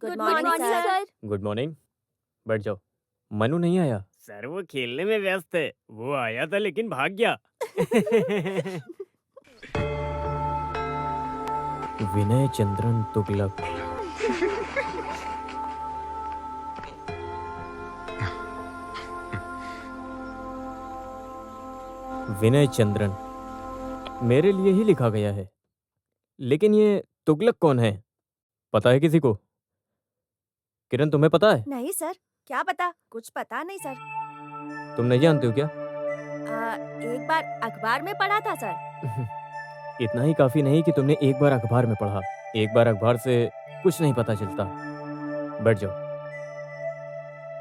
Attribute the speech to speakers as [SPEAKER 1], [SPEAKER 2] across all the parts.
[SPEAKER 1] Good morning sir.
[SPEAKER 2] Good morning. बैठ जाओ। मनु नहीं आया?
[SPEAKER 3] सर वो खेलने में व्यस्त है। वो आया था लेकिन भाग गया।
[SPEAKER 2] विनय चंद्रन तुगलक। विनय चंद्रन मेरे लिए ही लिखा गया है, लेकिन ये तुगलक कौन है? पता है किसी को? किरण, तुम्हें पता है?
[SPEAKER 1] नहीं सर, क्या पता, कुछ पता नहीं सर।
[SPEAKER 2] तुम नहीं जानते हो क्या?
[SPEAKER 1] एक बार अखबार में पढ़ा था सर।
[SPEAKER 2] इतना ही काफी नहीं कि तुमने एक बार अखबार में पढ़ा। एक बार अखबार से कुछ नहीं पता चलता। बैठ जाओ।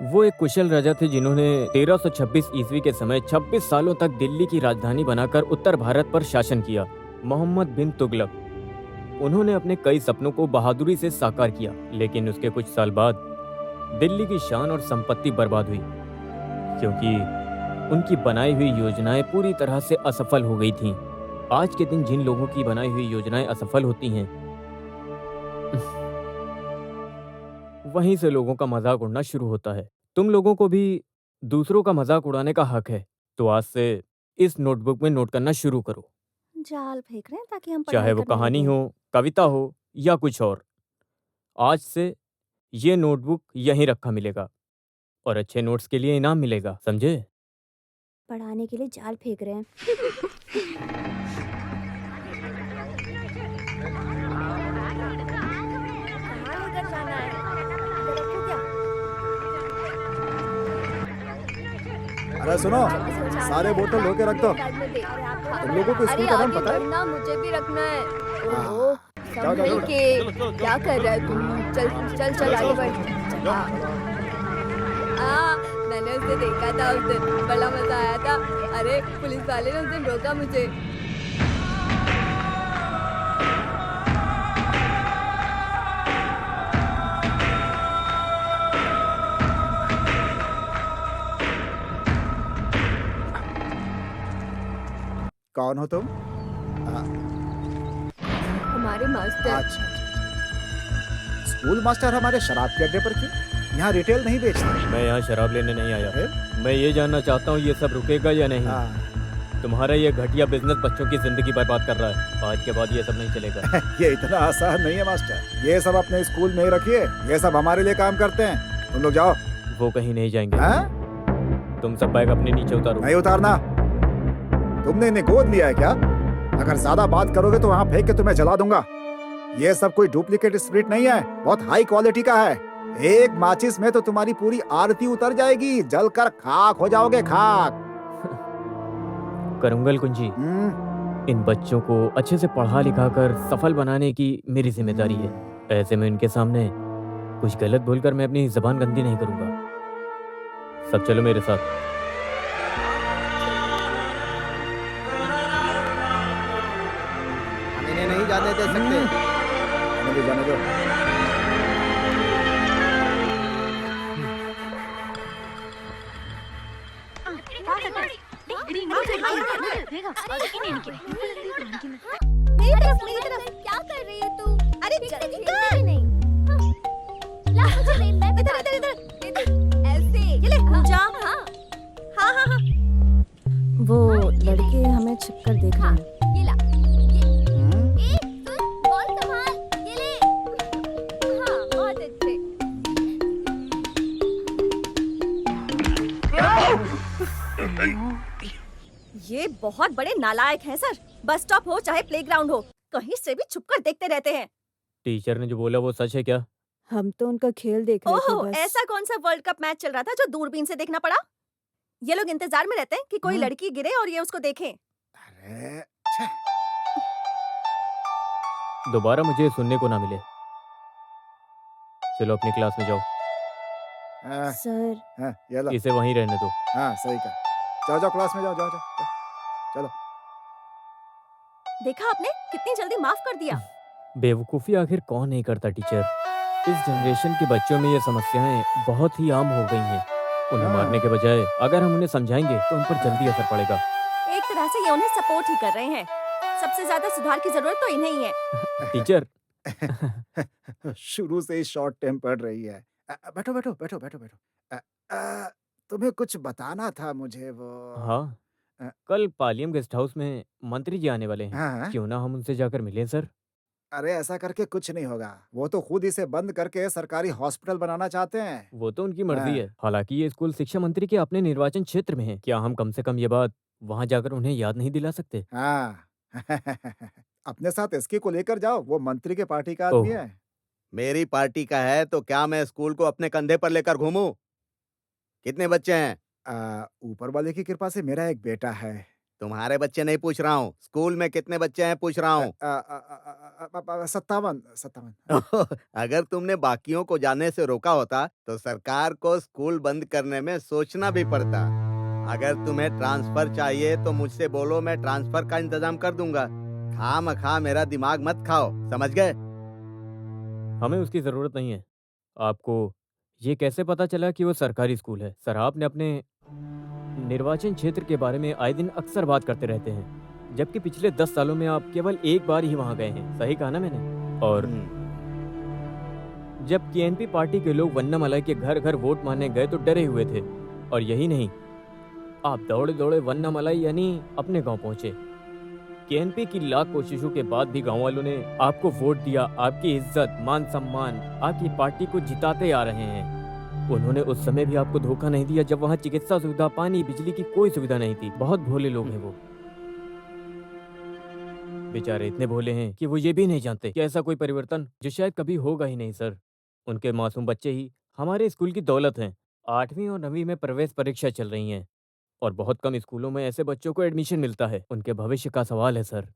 [SPEAKER 2] वो एक कुशल राजा थे जिन्होंने 1326 ईस्वी के समय 26 सालों तक दिल्ली की राजधानी बनाकर उत्तर भारत पर शासन किया। मोहम्मद बिन तुगलक। उन्होंने अपने कई सपनों को बहादुरी से साकार किया, लेकिन उसके कुछ साल बाद दिल्ली की शान और संपत्ति बर्बाद हुई, क्योंकि उनकी बनाई हुई योजनाएं पूरी तरह से असफल हो गई थीं। आज के दिन जिन लोगों की बनाई हुई योजनाएं असफल होती हैं, वहीं से लोगों का मजाक उड़ना शुरू होता है। तुम लोगों को भी दूसरों का मजाक उड़ाने का हक है, तो आज से इस नोटबुक में नोट करना शुरू करो।
[SPEAKER 1] जाल फेंक रहे हैं ताकि हम
[SPEAKER 2] चाहे वो कहानी हो, कविता हो या कुछ और। आज से ये नोटबुक यहीं रखा मिलेगा और अच्छे नोट्स के लिए इनाम मिलेगा, समझे?
[SPEAKER 1] पढ़ाने के लिए जाल फेंक रहे हैं। कहाँ लेकर जाना है? इधर रखूं क्या?
[SPEAKER 4] अरे सुनो, सारे बोतल धो के रख दो। तुम लोगों को स्कूल का नाम पता है?
[SPEAKER 1] ना मुझे भी रखना है।
[SPEAKER 4] हाँ।
[SPEAKER 1] ओहो,
[SPEAKER 4] जाओ, जाओ,
[SPEAKER 1] संभल के क्या कर रहा है तू? चल चल चल आगे बढ़। मैंने उसे देखा था उस दिन, बड़ा मजा आया था। अरे पुलिस वाले ने उस दिन रोका मुझे।
[SPEAKER 4] कौन हो तुम?
[SPEAKER 1] हमारे मास्टर।
[SPEAKER 4] अच्छा, स्कूल मास्टर हमारे शराब के अड्डे पर क्यों? यहाँ रिटेल नहीं बेचते।
[SPEAKER 2] मैं यहाँ शराब लेने नहीं आया।
[SPEAKER 4] फिर?
[SPEAKER 2] मैं ये जानना चाहता हूँ ये सब रुकेगा या नहीं।
[SPEAKER 4] हाँ।
[SPEAKER 2] तुम्हारा ये घटिया बिजनेस बच्चों की जिंदगी बर्बाद कर रहा है। आज के बाद ये सब नहीं चलेगा।
[SPEAKER 4] ये इतना आसान नहीं है मास्टर। ये सब अपने स्कूल में ही रखिए, ये सब हमारे लिए काम करते हैं। तुम लोग जाओ।
[SPEAKER 2] वो कहीं नहीं जाएंगे।
[SPEAKER 4] हाँ?
[SPEAKER 2] तुम सब बैग अपने नीचे उतारो।
[SPEAKER 4] नहीं उतारना। तुमने इन्हें गोद लिया है क्या? अगर ज्यादा बात करोगे तो वहाँ फेंक के तुम्हें जला दूंगा। ये सब कोई डुप्लीकेट स्पिरिट नहीं है, बहुत हाई क्वालिटी का है। एक माचिस में तो तुम्हारी पूरी आरती उतर जाएगी, जलकर खाक हो जाओगे, खाक।
[SPEAKER 2] करुंगल कुंजी, इन बच्चों को अच्छे से पढ़ा लिखा कर सफल बनाने की मेरी जिम्मेदारी है। ऐसे में इनके सामने कुछ गलत बोलकर मैं अपनी जबान गंदी नहीं करूंगा। सब चलो मेरे साथ।
[SPEAKER 4] इन्हें नहीं जाने दे सकते। मुझे जाने दो।
[SPEAKER 1] क्या कर रही है तू? अरे चल नहीं। ला मुझे दे, मैं इधर इधर इधर ऐसे ये ले जा। हाँ हाँ हाँ हाँ। वो लड़के हमें छिपकर देख रहे हैं। ये ला ये सुन, बॉल संभाल, ये ले। हाँ बहुत अच्छे। ये बहुत बड़े नालायक हैं सर। बस स्टॉप हो चाहे प्लेग्राउंड हो, कहीं से भी छुपकर देखते रहते हैं।
[SPEAKER 2] टीचर ने जो बोला वो सच है क्या?
[SPEAKER 5] हम तो उनका खेल देख रहे थे
[SPEAKER 1] ओहो,
[SPEAKER 5] बस।
[SPEAKER 1] ऐसा कौन सा वर्ल्ड कप मैच चल रहा था जो दूरबीन से देखना पड़ा? ये लोग इंतजार में रहते हैं कि कोई लड़की गिरे और ये उसको देखें।
[SPEAKER 4] अरे
[SPEAKER 2] दोबारा मुझे सुनने को ना मिले। चलो अपनी क्लास में जाओ।
[SPEAKER 5] सर,
[SPEAKER 4] ये लो।
[SPEAKER 2] इसे वहीं रहने दो।
[SPEAKER 4] हाँ सही कहा। जाओ जाओ क्लास में जाओ, जाओ जाओ चलो।
[SPEAKER 1] देखा आपने कितनी जल्दी माफ कर दिया।
[SPEAKER 2] बेवकूफ़ी आखिर कौन नहीं करता टीचर। इस जनरेशन के बच्चों में ये समस्याएं बहुत ही आम हो गई हैं। उन्हें मारने के बजाय अगर हम उन्हें समझाएंगे तो उन पर जल्दी असर पड़ेगा।
[SPEAKER 1] एक तरह से ये उन्हें सपोर्ट ही कर रहे हैं। सबसे ज्यादा सुधार की जरूरत तो इन्हें ही है।
[SPEAKER 2] टीचर,
[SPEAKER 4] शुरू से ही शॉर्ट टेम्पर्ड रही है। बैठो, बैठो, बैठो, बैठो, बैठो। तुम्हें कुछ बताना था मुझे वो।
[SPEAKER 2] हाँ,
[SPEAKER 4] अ,
[SPEAKER 2] कल पालियम गेस्ट हाउस में मंत्री जी आने वाले हैं।
[SPEAKER 4] हाँ, हाँ।
[SPEAKER 2] क्यों ना हम उनसे जाकर मिलें सर?
[SPEAKER 4] अरे ऐसा करके कुछ नहीं होगा। वो तो खुद इसे बंद करके सरकारी हॉस्पिटल बनाना चाहते हैं।
[SPEAKER 2] वो तो उनकी मर्जी
[SPEAKER 4] हाँ,
[SPEAKER 2] है। हालांकि ये स्कूल शिक्षा मंत्री के अपने निर्वाचन क्षेत्र में है। क्या हम कम से कम ये बात वहां जाकर उन्हें याद नहीं दिला सकते?
[SPEAKER 4] हाँ। अपने साथ एसके को लेकर जाओ, वो मंत्री के पार्टी का आदमी
[SPEAKER 2] ओह,
[SPEAKER 4] है।
[SPEAKER 6] मेरी पार्टी का है तो क्या मैं स्कूल को अपने कंधे पर लेकर घूमूं? कितने बच्चे हैं?
[SPEAKER 4] ऊपर वाले की कृपा से मेरा एक बेटा है।
[SPEAKER 6] तुम्हारे बच्चे नहीं पूछ रहा हूँ, स्कूल में कितने बच्चे हैं पूछ रहा हूँ।
[SPEAKER 4] 57, 57।
[SPEAKER 6] अगर तुमने बाकियों को जाने से रोका होता तो सरकार को स्कूल बंद करने में सोचना भी पड़ता। अगर तुम्हें ट्रांसफर चाहिए तो मुझसे बोलो, मैं ट्रांसफर का इंतजाम कर दूंगा। खामखा मेरा दिमाग मत खाओ, समझ गए?
[SPEAKER 2] हमें उसकी जरूरत नहीं है। आपको ये कैसे पता चला कि वो सरकारी स्कूल है? सर, आपने अपने निर्वाचन क्षेत्र के बारे में आए दिन अक्सर बात करते रहते हैं, जबकि पिछले 10 सालों में आप केवल एक बार ही वहां गए हैं। सही कहा ना मैंने? और जब केएनपी पार्टी के लोग वन्नामलाई के घर घर वोट मांगने गए तो डरे हुए थे। और यही नहीं, आप दौड़े दौड़े वन्नामलाई यानी अपने गांव पहुंचे। केएनपी की लाख कोशिशों के बाद भी गांव वालों ने आपको वोट दिया। आपकी इज्जत, मान सम्मान, आपकी पार्टी को जिताते आ रहे हैं। उन्होंने उस समय भी आपको धोखा नहीं दिया जब वहां चिकित्सा सुविधा, पानी, बिजली की कोई सुविधा नहीं थी। बहुत भोले लोग हैं वो। बेचारे इतने भोले हैं कि वो ये भी नहीं जानते कि ऐसा कोई परिवर्तन जो शायद कभी होगा ही नहीं सर। उनके मासूम बच्चे ही हमारे स्कूल की दौलत हैं। 8वीं और 9वीं में प्रवेश परीक्षा चल रही हैं और बहुत कम स्कूलों में ऐसे बच्चों को एडमिशन मिलता है। उनके भविष्य का सवाल है सर।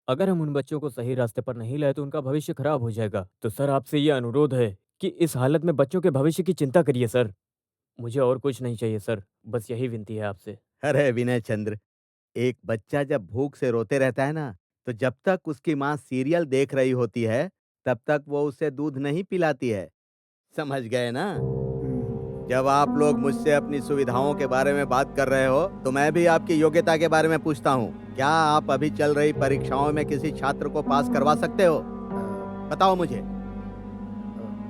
[SPEAKER 2] अगर हम उन बच्चों को सही रास्ते पर नहीं लाए तो उनका भविष्य खराब हो जाएगा। तो सर, आपसे ये अनुरोध है कि इस हालत में बच्चों के भविष्य की चिंता करिए सर। मुझे और कुछ नहीं चाहिए सर, बस यही विनती है आपसे।
[SPEAKER 6] अरे विनय चंद्र, एक बच्चा जब भूख से रोते रहता है ना, तो जब तक उसकी माँ सीरियल देख रही होती है तब तक वो उसे दूध नहीं पिलाती है, समझ गए ना? जब आप लोग मुझसे अपनी सुविधाओं के बारे में बात कर रहे हो तो मैं भी आपकी योग्यता के बारे में पूछता हूँ। क्या आप अभी चल रही परीक्षाओं में किसी छात्र को पास करवा सकते हो? बताओ मुझे।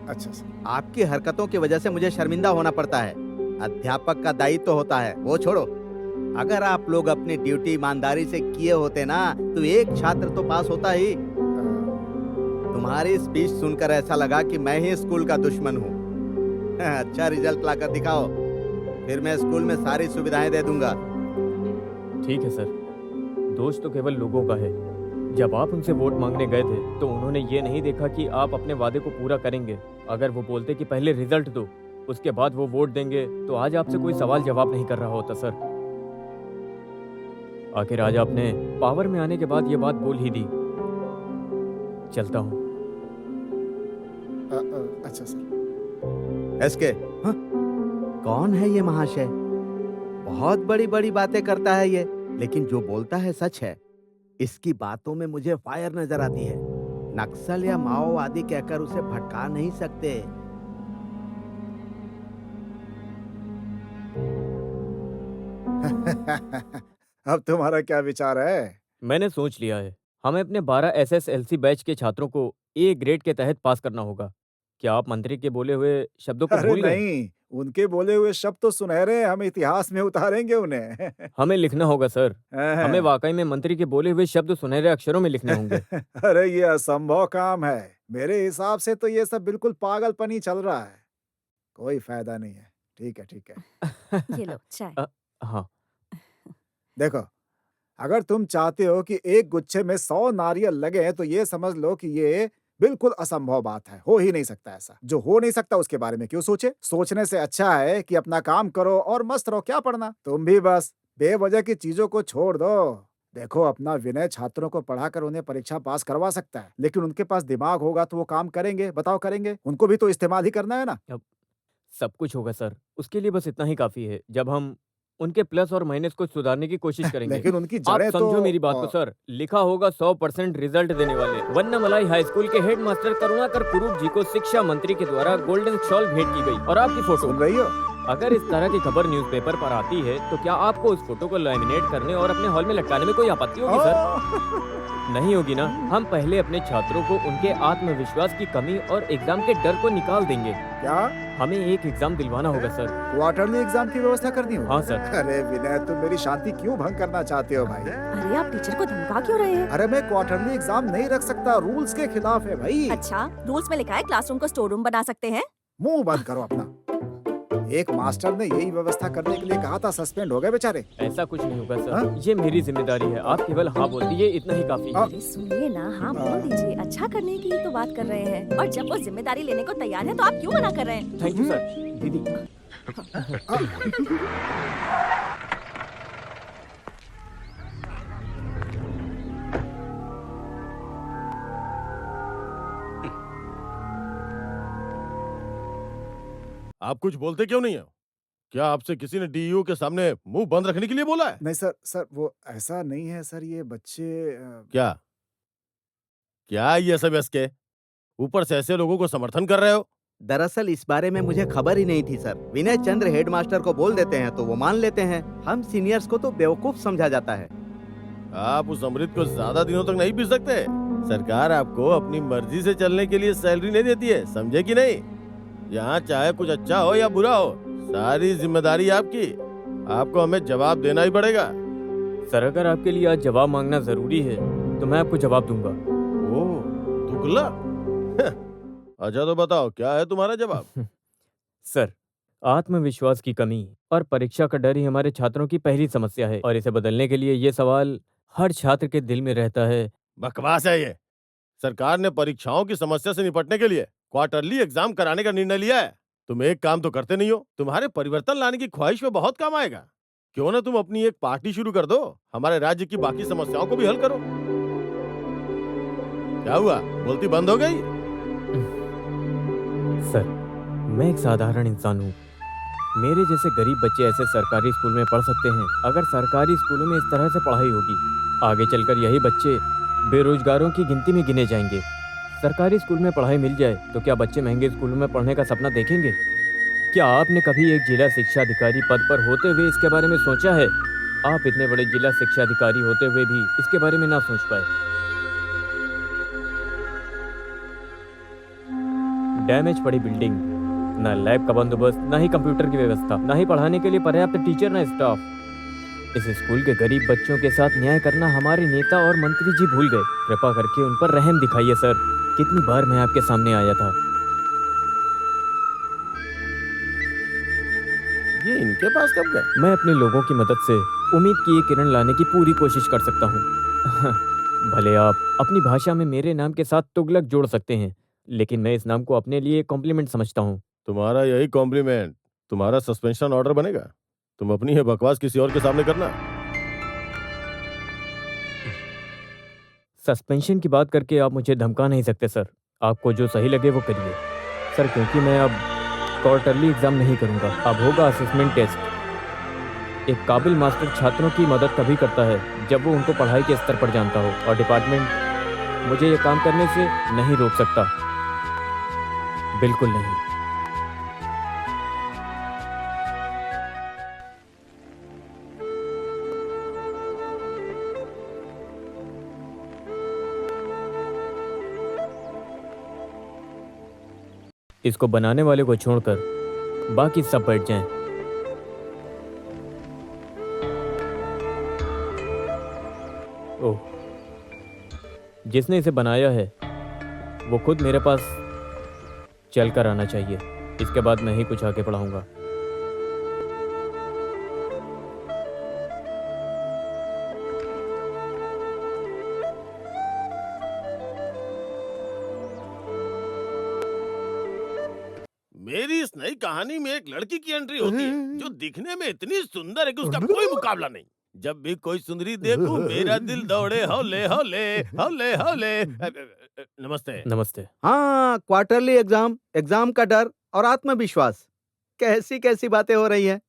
[SPEAKER 4] अच्छा सर।
[SPEAKER 6] आपकी हरकतों की वजह से मुझे शर्मिंदा होना पड़ता है। अध्यापक का दायित्व तो होता है, वो छोड़ो। अगर आप लोग अपनी ड्यूटी ईमानदारी से किए होते ना तो एक छात्र तो पास होता ही। तुम्हारी स्पीच सुनकर ऐसा लगा कि मैं ही स्कूल का दुश्मन हूँ। अच्छा रिजल्ट लाकर दिखाओ, फिर मैं स्कूल में सारी सुविधाएं दे दूंगा।
[SPEAKER 2] ठीक है सर, दोष तो केवल लोगों का है। जब आप उनसे वोट मांगने गए थे तो उन्होंने ये नहीं देखा कि आप अपने वादे को पूरा करेंगे। अगर वो बोलते कि पहले रिजल्ट दो, उसके बाद वो वोट देंगे, तो आज आपसे कोई सवाल जवाब नहीं कर रहा होता सर। आखिर आज आपने पावर में आने के बाद ये बात बोल ही दी। चलता हूँ।
[SPEAKER 4] अच्छा सर।
[SPEAKER 6] एसके, हाँ? कौन है ये महाशय? बहुत बड़ी बड़ी बातें करता है ये, लेकिन जो बोलता है सच है। इसकी बातों में मुझे फायर नजर आती है। नक्सल या माओवादी कहकर उसे भटका नहीं सकते।
[SPEAKER 4] अब तुम्हारा क्या विचार है?
[SPEAKER 2] मैंने सोच लिया है, हमें अपने 12 SSLC बैच के छात्रों को A ग्रेड के तहत पास करना होगा। क्या आप मंत्री के बोले हुए शब्दों को
[SPEAKER 4] अरे
[SPEAKER 2] भूल गए?
[SPEAKER 4] नहीं, उनके बोले हुए शब्द तो सुनहरे हैं, हम इतिहास में उतारेंगे उन्हें।
[SPEAKER 2] हमें लिखना होगा सर। हमें वाकई में मंत्री के बोले हुए शब्द सुनहरे अक्षरों में लिखने होंगे।
[SPEAKER 4] अरे ये असंभव काम है। मेरे हिसाब से तो ये सब बिल्कुल पागलपनी चल रहा है। कोई फायदा नहीं है। ठीक है, ठीक है।
[SPEAKER 5] ये लो चाय।
[SPEAKER 2] हाँ,
[SPEAKER 4] देखो, अगर तुम चाहते हो कि एक गुच्छे में 100 नारियल लगे तो ये समझ लो कि ये बिल्कुल असंभव बात है। हो ही नहीं सकता ऐसा। जो हो नहीं सकता उसके बारे में क्यों सोचे? सोचने से अच्छा है कि अपना काम करो और मस्त रहो। क्या पढ़ना? तुम भी बस बेवजह की चीजों को छोड़ दो। देखो, अपना विनय छात्रों को पढ़ाकर उन्हें परीक्षा पास करवा सकता है, लेकिन उनके पास दिमाग होगा तो वो काम करेंगे। बताओ, करेंगे? उनको भी तो इस्तेमाल ही करना है ना।
[SPEAKER 2] सब कुछ होगा सर। उसके लिए बस इतना ही काफी है, जब हम उनके प्लस और माइनस को सुधारने की कोशिश करेंगे।
[SPEAKER 4] लेकिन उनकी
[SPEAKER 2] आप
[SPEAKER 4] जड़ें तो
[SPEAKER 2] समझो मेरी बात को सर। लिखा होगा 100% रिजल्ट देने वाले वन्नामलाई हाई स्कूल के हेडमास्टर करुणाकर कुरूप जी को शिक्षा मंत्री के द्वारा गोल्डन शॉल भेंट की गई और आपकी फोटो।
[SPEAKER 4] सुन रही हो?
[SPEAKER 2] अगर इस तरह की खबर न्यूज़पेपर पर आती है तो क्या आपको उस फोटो को लैमिनेट करने और अपने हॉल में लटकाने में कोई आपत्ति होगी सर? नहीं होगी ना। हम पहले अपने छात्रों को उनके आत्मविश्वास की कमी और एग्जाम के डर को निकाल देंगे।
[SPEAKER 4] क्या
[SPEAKER 2] हमें एक एग्जाम दिलवाना होगा सर।
[SPEAKER 4] क्वार्टरली एग्जाम की व्यवस्था करनी होगी?
[SPEAKER 2] हाँ सर।
[SPEAKER 4] अरे विनय, तुम मेरी शांति क्यों भंग करना चाहते हो भाई?
[SPEAKER 5] अरे आप टीचर को धमका क्यों रहे हैं?
[SPEAKER 4] अरे मैं क्वार्टरली एग्जाम नहीं रख सकता, रूल्स के खिलाफ है भाई।
[SPEAKER 1] अच्छा, रूल्स में लिखा है क्लासरूम को स्टोर रूम बना सकते हैं।
[SPEAKER 4] मुंह बंद करो अपना। एक मास्टर ने यही व्यवस्था करने के लिए कहा था, सस्पेंड हो गए बेचारे।
[SPEAKER 2] ऐसा कुछ नहीं होगा सर।
[SPEAKER 4] हाँ?
[SPEAKER 2] ये मेरी जिम्मेदारी है। आप केवल हाँ बोल दीजिए, इतना ही काफी है।
[SPEAKER 1] अरे सुनिए ना, हाँ बोल दीजिए। अच्छा करने की ही तो बात कर रहे हैं, और जब वो जिम्मेदारी लेने को तैयार है तो आप क्यों मना कर रहे हैं?
[SPEAKER 2] Thank you sir. दीदी
[SPEAKER 7] आप कुछ बोलते क्यों नहीं हो? क्या आपसे किसी ने डीईओ के सामने मुंह बंद रखने के लिए बोला है?
[SPEAKER 4] नहीं सर वो ऐसा नहीं है सर, ये बच्चे
[SPEAKER 7] क्या क्या ये सब इसके ऊपर से ऐसे लोगों को समर्थन कर रहे हो?
[SPEAKER 6] दरअसल इस बारे में मुझे खबर ही नहीं थी सर। विनय चंद्र हेडमास्टर को बोल देते हैं तो वो मान लेते हैं। हम सीनियर्स को तो बेवकूफ समझा जाता है।
[SPEAKER 7] आप उस अमृत को ज्यादा दिनों तक नहीं पी सकते। सरकार आपको अपनी मर्जी से चलने के लिए सैलरी नहीं देती है, समझे कि नहीं? यहाँ चाहे कुछ अच्छा हो या बुरा हो, सारी जिम्मेदारी आपकी। आपको हमें जवाब देना ही पड़ेगा।
[SPEAKER 2] सर, अगर आपके लिए आज जवाब मांगना जरूरी है तो मैं आपको जवाब दूंगा।
[SPEAKER 7] ओह, दुगला। अच्छा तो बताओ, क्या है तुम्हारा जवाब?
[SPEAKER 2] सर, आत्मविश्वास की कमी और परीक्षा का डर ही हमारे छात्रों की पहली समस्या है, और इसे बदलने के लिए ये सवाल हर छात्र के दिल में रहता है।
[SPEAKER 7] बकवास है ये। सरकार ने परीक्षाओं की समस्या से निपटने के लिए क्वार्टरली एग्जाम कराने का निर्णय लिया है। तुम एक काम तो करते नहीं हो। तुम्हारे परिवर्तन लाने की ख्वाहिश में बहुत काम आएगा। क्यों ना तुम अपनी एक पार्टी शुरू कर दो, हमारे राज्य की बाकी समस्याओं को भी हल करो। क्या हुआ, बोलती बंद हो गई?
[SPEAKER 2] सर, मैं एक साधारण इंसान हूँ। मेरे जैसे गरीब बच्चे ऐसे सरकारी स्कूल में पढ़ सकते हैं। अगर सरकारी स्कूलों में इस तरह से पढ़ाई होगी, आगे चलकर यही बच्चे बेरोजगारों की गिनती में गिने जाएंगे। सरकारी स्कूल में पढ़ाई मिल जाए तो क्या बच्चे महंगे स्कूलों में पढ़ने का सपना देखेंगे? क्या आपने कभी एक जिला शिक्षा अधिकारी पद पर होते हुए इसके बारे में सोचा है? आप इतने बड़े जिला शिक्षा अधिकारी होते हुए भी इसके बारे में ना सोच पाए। डैमेज पड़ी बिल्डिंग, ना लैब का बंदोबस्त, ना ही कंप्यूटर की व्यवस्था, ना ही पढ़ाने के लिए पर्याप्त टीचर, ना स्टाफ। इस स्कूल के गरीब बच्चों के साथ न्याय करना हमारे नेता और मंत्री जी भूल गए। कृपा करके उन पर रहम दिखाइए सर। कितनी बार मैं आपके सामने आया था।
[SPEAKER 7] ये इनके पास कब गए?
[SPEAKER 2] मैं अपने लोगों की मदद से उम्मीद की एक किरण लाने की पूरी कोशिश कर सकता हूँ। भले आप अपनी भाषा में मेरे नाम के साथ तुगलक जोड़ सकते हैं, लेकिन मैं इस नाम को अपने लिए कॉम्प्लीमेंट समझता हूँ।
[SPEAKER 7] तुम्हारा यही कॉम्प्लीमेंट तुम्हारा सस्पेंशन ऑर्डर बनेगा। तुम अपनी ये बकवास किसी और के सामने करना।
[SPEAKER 2] सस्पेंशन की बात करके आप मुझे धमका नहीं सकते सर। आपको जो सही लगे वो करिए सर, क्योंकि मैं अब क्वार्टरली एग्जाम नहीं करूंगा। अब होगा असेसमेंट टेस्ट। एक काबिल मास्टर छात्रों की मदद तभी करता है जब वो उनको पढ़ाई के स्तर पर जानता हो, और डिपार्टमेंट मुझे ये काम करने से नहीं रोक सकता, बिल्कुल नहीं। इसको बनाने वाले को छोड़कर बाकी सब बैठ जाएं। ओह, जिसने इसे बनाया है वो खुद मेरे पास चलकर आना चाहिए। इसके बाद मैं ही कुछ आके पढ़ाऊंगा।
[SPEAKER 7] मेरी इस नई कहानी में एक लड़की की एंट्री होती है जो दिखने में इतनी सुंदर है कि उसका कोई मुकाबला नहीं। जब भी कोई सुंदरी देखूं मेरा दिल दौड़े हौले हौले हौले हौले। नमस्ते।
[SPEAKER 2] नमस्ते।
[SPEAKER 6] हाँ, क्वार्टरली एग्जाम का डर और आत्मविश्वास, कैसी कैसी बातें हो रही है।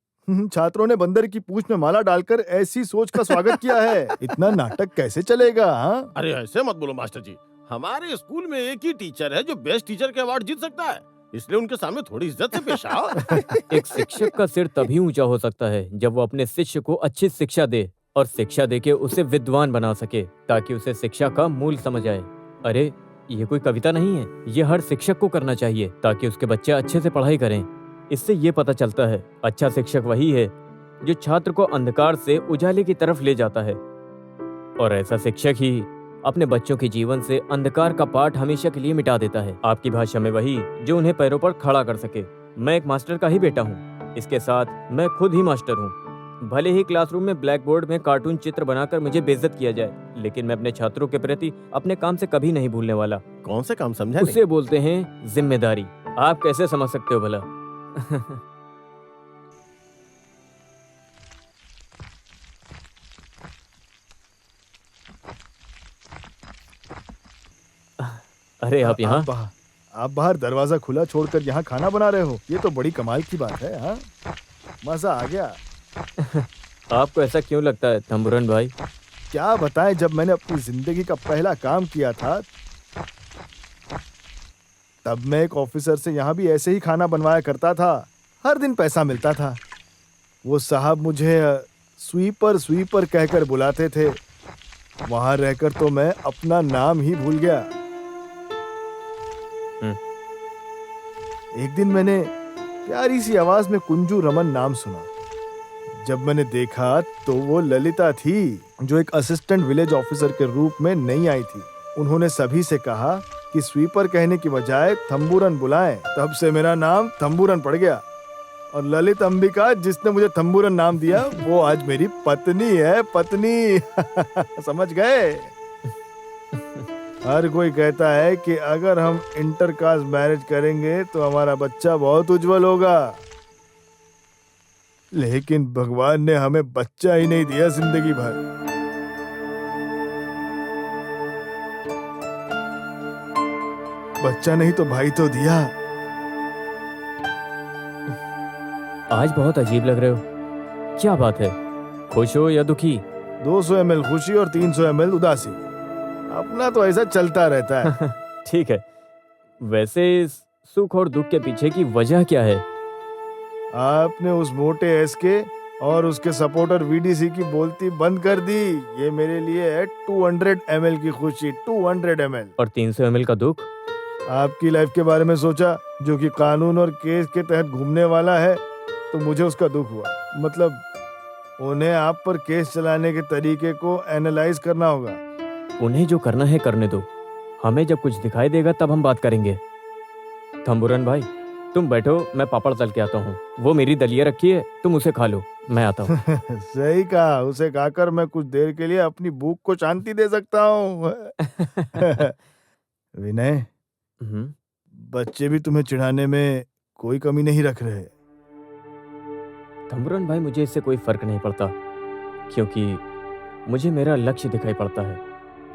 [SPEAKER 8] छात्रों ने बंदर की पूंछ में माला डालकर ऐसी सोच का स्वागत किया है। इतना नाटक कैसे चलेगा?
[SPEAKER 7] अरे ऐसे मत बोलो मास्टर जी। हमारे स्कूल में एक ही टीचर है जो बेस्ट टीचर के अवार्ड जीत सकता है। इसलिए उनके सामने थोड़ी इज्जत से पेश आओ।
[SPEAKER 2] एक शिक्षक का सिर तभी ऊंचा हो सकता है जब वो अपने शिष्य को अच्छी शिक्षा दे और शिक्षा देके उसे विद्वान बना सके, ताकि उसे शिक्षा का मूल समझ आए। अरे ये कोई कविता नहीं है, ये हर शिक्षक को करना चाहिए ताकि उसके बच्चे अच्छे से पढ़ाई करें। इससे ये पता चलता है अच्छा शिक्षक वही है जो छात्र को अंधकार से उजाले की तरफ ले जाता है, और ऐसा शिक्षक ही अपने बच्चों के जीवन से अंधकार का पाठ हमेशा के लिए मिटा देता है। आपकी भाषा में वही जो उन्हें पैरों पर खड़ा कर सके। मैं एक मास्टर का ही बेटा हूँ, इसके साथ मैं खुद ही मास्टर हूँ। भले ही क्लासरूम में ब्लैक बोर्ड में कार्टून चित्र बनाकर मुझे बेइज्जत किया जाए, लेकिन मैं अपने छात्रों के प्रति अपने काम से कभी नहीं भूलने वाला।
[SPEAKER 7] कौन से काम समझा
[SPEAKER 2] उसे बोलते हैं जिम्मेदारी। आप कैसे समझ सकते हो भला? अरे आप यहाँ?
[SPEAKER 8] आप बाहर दरवाजा खुला छोड़कर यहाँ खाना बना रहे हो, ये तो बड़ी कमाल की बात है। हाँ, मजा आ गया।
[SPEAKER 2] आपको ऐसा क्यों लगता है तंबुरन भाई?
[SPEAKER 8] क्या बताएं, जब मैंने अपनी जिंदगी का पहला काम किया था तब मैं एक ऑफिसर से यहाँ भी ऐसे ही खाना बनवाया करता था। हर दिन पैसा मिलता था। वो साहब मुझे स्वीपर स्वीपर कहकर बुलाते थे। वहां रहकर तो मैं अपना नाम ही भूल गया। एक दिन मैंने प्यारी सी आवाज में कुंजू रमन नाम सुना। जब मैंने देखा तो वो ललिता थी, जो एक असिस्टेंट विलेज ऑफिसर के रूप में नई आई थी। उन्होंने सभी से कहा कि स्वीपर कहने की बजाय थंबूरन बुलाएं। तब से मेरा नाम थंबूरन पड़ गया, और ललित अंबिका, जिसने मुझे थंबूरन नाम दिया, वो आज मेरी पत्नी है। पत्नी। समझ गए? हर कोई कहता है कि अगर हम इंटरकास्ट मैरिज करेंगे तो हमारा बच्चा बहुत उज्जवल होगा, लेकिन भगवान ने हमें बच्चा ही नहीं दिया जिंदगी भर। बच्चा नहीं तो भाई तो दिया।
[SPEAKER 2] आज बहुत अजीब लग रहे हो, क्या बात है? खुश हो या दुखी?
[SPEAKER 8] 200 ml खुशी और 300 ml उदासी। अपना तो ऐसा चलता रहता है।
[SPEAKER 2] ठीक है, वैसे इस सुख और दुख के पीछे की वजह क्या है?
[SPEAKER 8] आपने उस मोटे एसके और उसके सपोर्टर वीडीसी की बोलती बंद कर दी। ये मेरे लिए है 200 ml की खुशी, 200 ml।
[SPEAKER 2] और 300 ml का दुख?
[SPEAKER 8] आपकी लाइफ के बारे में सोचा, जो कि कानून और केस के तहत घूमने वाला है, तो मुझे उसका दुख हुआ। मतलब उन्हें आप पर केस चलाने के तरीके को एनालाइज करना होगा।
[SPEAKER 2] उन्हें जो करना है करने दो, हमें जब कुछ दिखाई देगा तब हम बात करेंगे। थंबुरन भाई, तुम बैठो, मैं पापड़ तल के आता हूँ। वो मेरी दलिया रखी है, तुम उसे खा लो, मैं आता हूँ।
[SPEAKER 8] सही कहा, उसे खाकर मैं कुछ देर के लिए अपनी भूख को शांति दे सकता हूँ। विनय, बच्चे भी तुम्हें चिढ़ाने में कोई कमी नहीं रख रहे।
[SPEAKER 2] थंबुरन भाई, मुझे इससे कोई फर्क नहीं पड़ता, क्योंकि मुझे मेरा लक्ष्य दिखाई पड़ता है।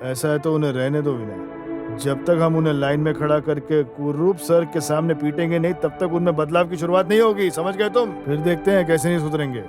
[SPEAKER 8] ऐसा है तो उन्हें रहने दो विनय। जब तक हम उन्हें लाइन में खड़ा करके कुरूप सर के सामने पीटेंगे नहीं, तब तक उनमें बदलाव की शुरुआत नहीं होगी। समझ गए तुम? फिर देखते हैं कैसे नहीं सुधरेंगे।